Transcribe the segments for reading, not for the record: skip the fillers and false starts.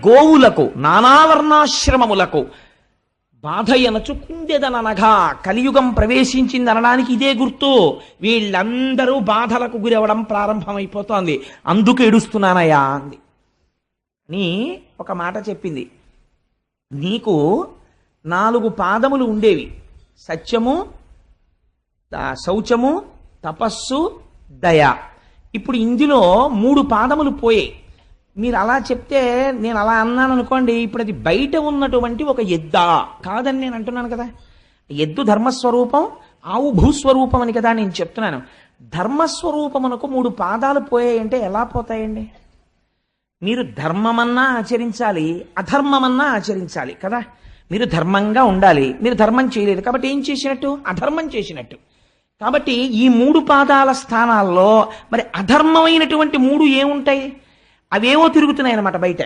గోవులకు నానావర్ణాశ్రమములకు బాధ ఎనచు కుందెదననగా కలియుగం ప్రవేశించింది అనడానికి ఇదే గుర్తు. వీళ్ళందరూ బాధలకు గురవడం ప్రారంభమైపోతోంది, అందుకు ఏడుస్తున్నానయ్యా అంది అని ఒక మాట చెప్పింది. నీకు 4 పాదములు ఉండేవి, సత్యము, శౌచము, తపస్సు, దయ. ఇప్పుడు ఇందులో 3 పాదములు పోయాయి. మీరు అలా చెప్తే నేను అలా అన్నాను అనుకోండి, ఇప్పుడు అది బయట ఉన్నటువంటి ఒక ఎద్దా కాదని నేను అంటున్నాను కదా. ఎద్దు ధర్మస్వరూపం, ఆవు భూస్వరూపం అని కదా నేను చెప్తున్నాను. ధర్మస్వరూపమునకు 3 పాదాలు పోయాయంటే ఎలా పోతాయండి? మీరు ధర్మమన్నా ఆచరించాలి, అధర్మమన్నా ఆచరించాలి కదా. మీరు ధర్మంగా ఉండాలి, మీరు ధర్మం చేయలేదు కాబట్టి ఏం చేసినట్టు? అధర్మం చేసినట్టు. కాబట్టి ఈ 3 పాదాల స్థానాల్లో మరి అధర్మమైనటువంటి 3 ఏముంటాయి? అవేవో తిరుగుతున్నాయి అన్నమాట బయట.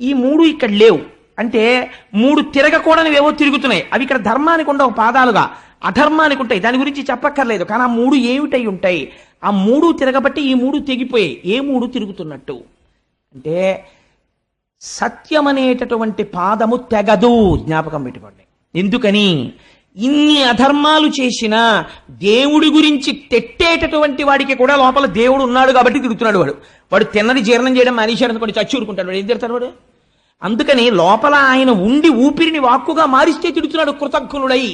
ఈ 3 ఇక్కడ లేవు అంటే 3 తిరగకూడనివేవో తిరుగుతున్నాయి. అవి ఇక్కడ ధర్మానికి ఉండవు పాదాలుగా, అధర్మానికి ఉంటాయి. దాని గురించి చెప్పక్కర్లేదు. కానీ ఆ 3 ఏమిటై ఉంటాయి? ఆ 3 తిరగబట్టి ఈ 3 తెగిపోయాయి. ఏ 3 తిరుగుతున్నట్టు అంటే సత్యం అనేటటువంటి పాదము తెగదు, జ్ఞాపకం పెట్టుకోండి. ఎందుకని? ఇన్ని అధర్మాలు చేసినా దేవుడి గురించి తెట్టేటటువంటి వాడికి కూడా లోపల దేవుడు ఉన్నాడు కాబట్టి తిరుగుతున్నాడు. వాడు తిన్నది జీర్ణం చేయడం మానేశాడు అనుకోండి, చచ్చి ఊరుకుంటాడు. వాడు ఏం తిడతాడు వాడు? అందుకని లోపల ఆయన ఉండి ఊపిరిని వాక్కుగా మారిస్తే తిడుతున్నాడు కృతజ్ఞుడై.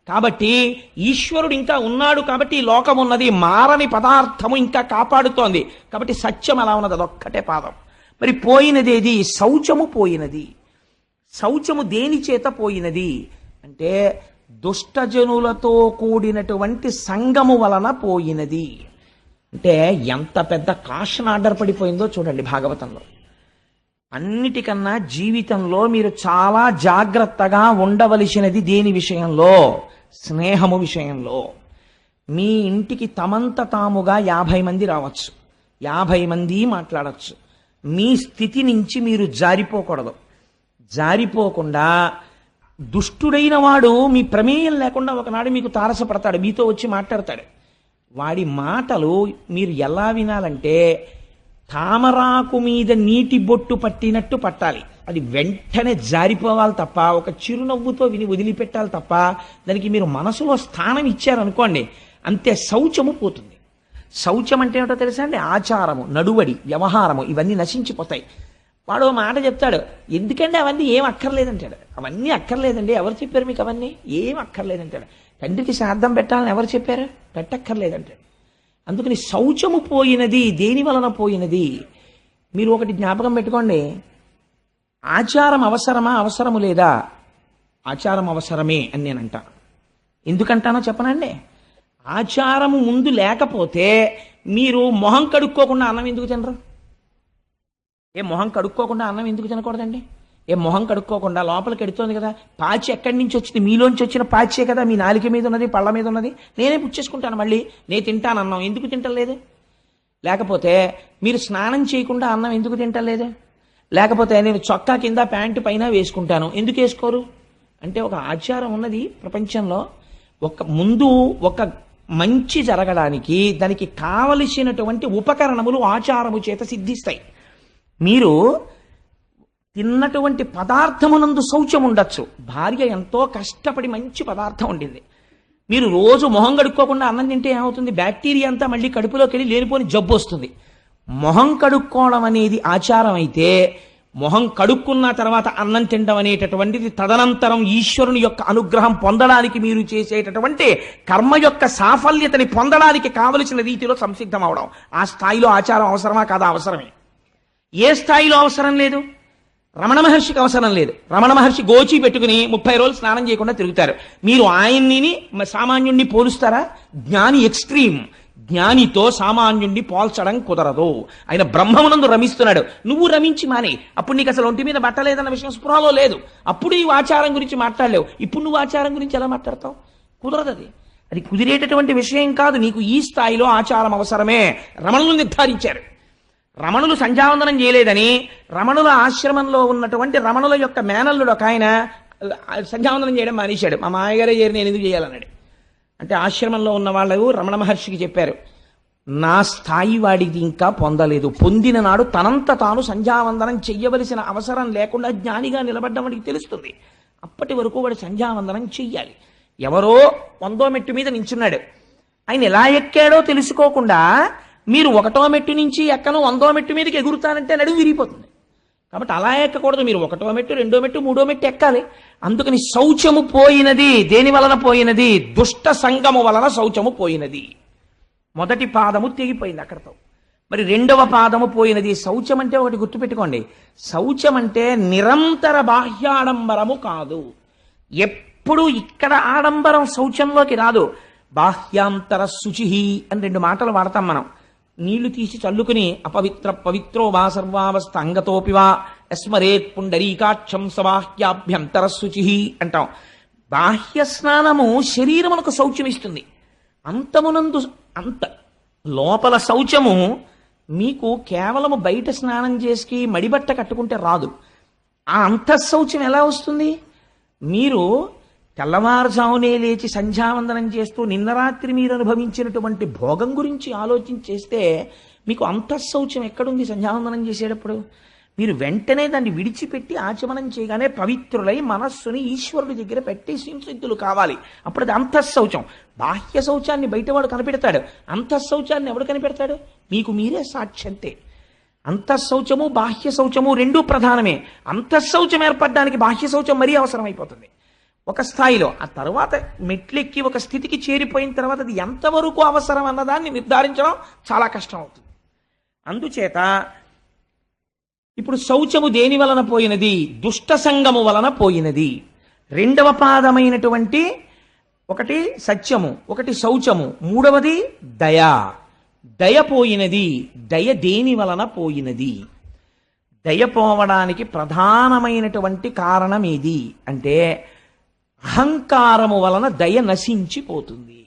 కాబట్టి ఈశ్వరుడు ఇంకా ఉన్నాడు కాబట్టి ఈ లోకం ఉన్నది, మారని పదార్థము ఇంకా కాపాడుతోంది కాబట్టి సత్యం అలా ఉన్నది, అదొక్కటే పాదం. మరి పోయినదేది? శౌచము పోయినది. శౌచము దేని చేత పోయినది అంటే దుష్టజనులతో కూడినటువంటి సంగము వలన పోయినది. అంటే ఎంత పెద్ద కాషన్ ఆర్డర్ పడిపోయిందో చూడండి భాగవతంలో. అన్నిటికన్నా జీవితంలో మీరు చాలా జాగ్రత్తగా ఉండవలసినది దేని విషయంలో? స్నేహము విషయంలో. మీ ఇంటికి తమంత తాముగా 50 మంది రావచ్చు, 50 మంది మాట్లాడచ్చు. మీ స్థితి నుంచి మీరు జారిపోకూడదు. జారిపోకుండా దుష్టుడైన వాడు మీ ప్రమేయం లేకుండా ఒకనాడు మీకు తారసపడతాడు, మీతో వచ్చి మాట్లాడతాడు. వాడి మాటలు మీరు ఎలా వినాలంటే తామరాకు మీద నీటి బొట్టు పట్టినట్టు పట్టాలి. అది వెంటనే జారిపోవాలి తప్ప, ఒక చిరునవ్వుతో విని వదిలిపెట్టాలి తప్ప దానికి మీరు మనసులో స్థానం ఇచ్చారనుకోండి అంతే, శౌచము పోతుంది. శౌచం అంటే ఏమిటో తెలుసా అండి? ఆచారము, నడువడి, వ్యవహారము ఇవన్నీ నశించిపోతాయి. వాడు మాట చెప్తాడు, ఎందుకంటే అవన్నీ ఏం అక్కర్లేదంటాడు. అవన్నీ అక్కర్లేదండి, ఎవరు చెప్పారు మీకు? అవన్నీ ఏం అక్కర్లేదంటాడు. తండ్రికి శ్రాద్ధం పెట్టాలని ఎవరు చెప్పారు? పెట్టక్కర్లేదంటాడు. అందుకని శౌచము పోయినది. దేని వలన పోయినది? మీరు ఒకటి జ్ఞాపకం పెట్టుకోండి, ఆచారం అవసరమా అవసరము లేదా? ఆచారం అవసరమే అని నేను అంటాను. ఎందుకంటానో చెప్పనండి. ఆచారము ముందు లేకపోతే మీరు మొహం కడుక్కోకుండా అన్నం ఎందుకు తినరు? మొహం కడుక్కోకుండా అన్నం ఎందుకు తినకూడదండి? మొహం కడుక్కోకుండా లోపలికి ఎడుతోంది కదా, పాచి ఎక్కడి నుంచి వచ్చింది? మీలోంచి వచ్చిన పాచే కదా మీ నాలిక మీద ఉన్నది, పళ్ళ మీద ఉన్నది. నేనే పుచ్చేసుకుంటాను, మళ్ళీ నేను తింటాను అన్నం. ఎందుకు తింటలేదు? లేకపోతే మీరు స్నానం చేయకుండా అన్నం ఎందుకు తింటలేదు? లేకపోతే నేను చొక్కా కింద ప్యాంటు పైన వేసుకుంటాను, ఎందుకు వేసుకోరు? అంటే ఒక ఆచారం ఉన్నది ప్రపంచంలో. ముందు ఒక మంచి జరగడానికి దానికి కావలసినటువంటి ఉపకరణములు ఆచారము చేత సిద్ధిస్తాయి. మీరు తిన్నటువంటి పదార్థమునందు శౌచం ఉండొచ్చు. భార్య ఎంతో కష్టపడి మంచి పదార్థం వండింది, మీరు రోజు మొహం కడుక్కోకుండా అన్నం తింటే ఏమవుతుంది? బ్యాక్టీరియా అంతా మళ్ళీ కడుపులోకి వెళ్ళి లేనిపోని జబ్బు వస్తుంది. మొహం కడుక్కోవడం అనేది ఆచారం అయితే, మొహం కడుక్కున్న తర్వాత అన్నం తినడం అనేటటువంటిది తదనంతరం ఈశ్వరుని యొక్క అనుగ్రహం పొందడానికి మీరు చేసేటటువంటి కర్మ యొక్క సాఫల్యతని పొందడానికి కావలసిన రీతిలో సంసిద్ధం అవడం. ఆ స్థాయిలో ఆచారం అవసరమా కాదా? అవసరమే. ఏ స్థాయిలో అవసరం లేదు? రమణ మహర్షికి అవసరం లేదు. రమణ మహర్షి గోచి పెట్టుకుని 30 రోజులు స్నానం చేయకుండా తిరుగుతారు. మీరు ఆయన్ని సామాన్యుణ్ణి పోలుస్తారా? జ్ఞాని ఎక్స్ట్రీమ్. జ్ఞానితో సామాన్యుణ్ణి పోల్చడం కుదరదు. ఆయన బ్రహ్మమునందు రమిస్తున్నాడు, నువ్వు రమించి మానే. అప్పుడు నీకు అసలు ఒంటి మీద బట్టలేదన్న విషయం స్పృహలో లేదు. అప్పుడు ఈ ఆచారం గురించి మాట్లాడలేవు. ఇప్పుడు నువ్వు ఆచారం గురించి ఎలా మాట్లాడతావు? కుదరదు. అది కుదిరేటటువంటి విషయం కాదు. నీకు ఈ స్థాయిలో ఆచారం అవసరమే. రమణులు నిర్ధారించారు. రమణులు సంధ్యావందనం చేయలేదని రమణుల ఆశ్రమంలో ఉన్నటువంటి రమణుల యొక్క మేనల్లుడు ఒక ఆయన సంధ్యావందనం చేయడం మానేశాడు. మా మామగారే చేరి నేను ఎందుకు చేయాలన్నాడు. అంటే ఆశ్రమంలో ఉన్న వాళ్ళు రమణ మహర్షికి చెప్పారు, నా స్థాయి వాడిది ఇంకా పొందలేదు. పొందిన నాడు తనంత తాను సంధ్యావందనం చెయ్యవలసిన అవసరం లేకుండా జ్ఞానిగా నిలబడ్డం వాడికి తెలుస్తుంది. అప్పటి వరకు వాడు సంధ్యావందనం చెయ్యాలి. ఎవరో 100వ మెట్టు మీద నించున్నాడు, ఆయన ఎలా ఎక్కాడో తెలుసుకోకుండా మీరు 1వ మెట్టు నుంచి ఎక్కను 100వ మెట్టు మీదకి ఎగురుతానంటే నడుము విరిగిపోతుంది. కాబట్టి అలా ఎక్కకూడదు. మీరు 1వ మెట్టు, 2వ మెట్టు, 3వ మెట్టు ఎక్కాలి. అందుకని శౌచము పోయినది. దేని వలన పోయినది? దుష్ట సంగము వలన శౌచము పోయినది. మొదటి పాదము తెగిపోయింది అక్కడతో. మరి 2వ పాదము పోయినది. శౌచం అంటే ఒకటి గుర్తుపెట్టుకోండి, శౌచం అంటే నిరంతర బాహ్యాడంబరము కాదు. ఎప్పుడు ఇక్కడ ఆడంబరం శౌచంలోకి రాదు. బాహ్యాంతర శుచి అని 2 మాటలు వాడతాం మనం. నీళ్లు తీసి చల్లుకుని అపవిత్ర పవిత్రో వా సర్వావస్థ అంగతోపివా యస్మరేత్ పుండరీకాక్షం సబాహ్యాభ్యంతర శుచి అంటాం. బాహ్య స్నానము శరీరమునకు శౌచమిస్తుంది. అంతమునందు అంత లోపల శౌచము మీకు కేవలము బయట స్నానం చేసి మడిబట్ట కట్టుకుంటే రాదు. ఆ అంతఃశౌచం ఎలా వస్తుంది? మీరు తెల్లవారుజామునే లేచి సంధ్యావందనం చేస్తూ నిన్న రాత్రి మీరు అనుభవించినటువంటి భోగం గురించి ఆలోచించేస్తే మీకు అంతఃశౌచం ఎక్కడుంది? సంధ్యావందనం చేసేటప్పుడు మీరు వెంటనే దాన్ని విడిచిపెట్టి ఆచమనం చేయగానే పవిత్రులై మనస్సుని ఈశ్వరుడి దగ్గర పెట్టి సంసిద్ధులు కావాలి. అప్పుడు అది అంతఃశౌచం. బాహ్య శౌచాన్ని బయటవాడు కనిపెడతాడు, అంతఃశౌచాన్ని ఎవడు కనిపెడతాడు? మీకు మీరే సాక్ష్యంతే. అంతఃశౌచము బాహ్య శౌచము 2 ప్రధానమే. అంతఃశౌచం ఏర్పడడానికి బాహ్య శౌచం మరీ అవసరమైపోతుంది ఒక స్థాయిలో. ఆ తర్వాత మెట్లెక్కి ఒక స్థితికి చేరిపోయిన తర్వాత అది ఎంతవరకు అవసరం అన్నదాన్ని నిర్ధారించడం చాలా కష్టం అవుతుంది. అందుచేత ఇప్పుడు శౌచము దేని వలన పోయినది? దుష్ట సంగము వలన పోయినది. 2వ పాదమైనటువంటి ఒకటి సత్యము, ఒకటి శౌచము, 3వది దయ. దయ పోయినది. దయ దేని వలన పోయినది? దయ పోవడానికి ప్రధానమైనటువంటి కారణం ఏది అంటే అహంకారము వలన దయ నశించిపోతుంది.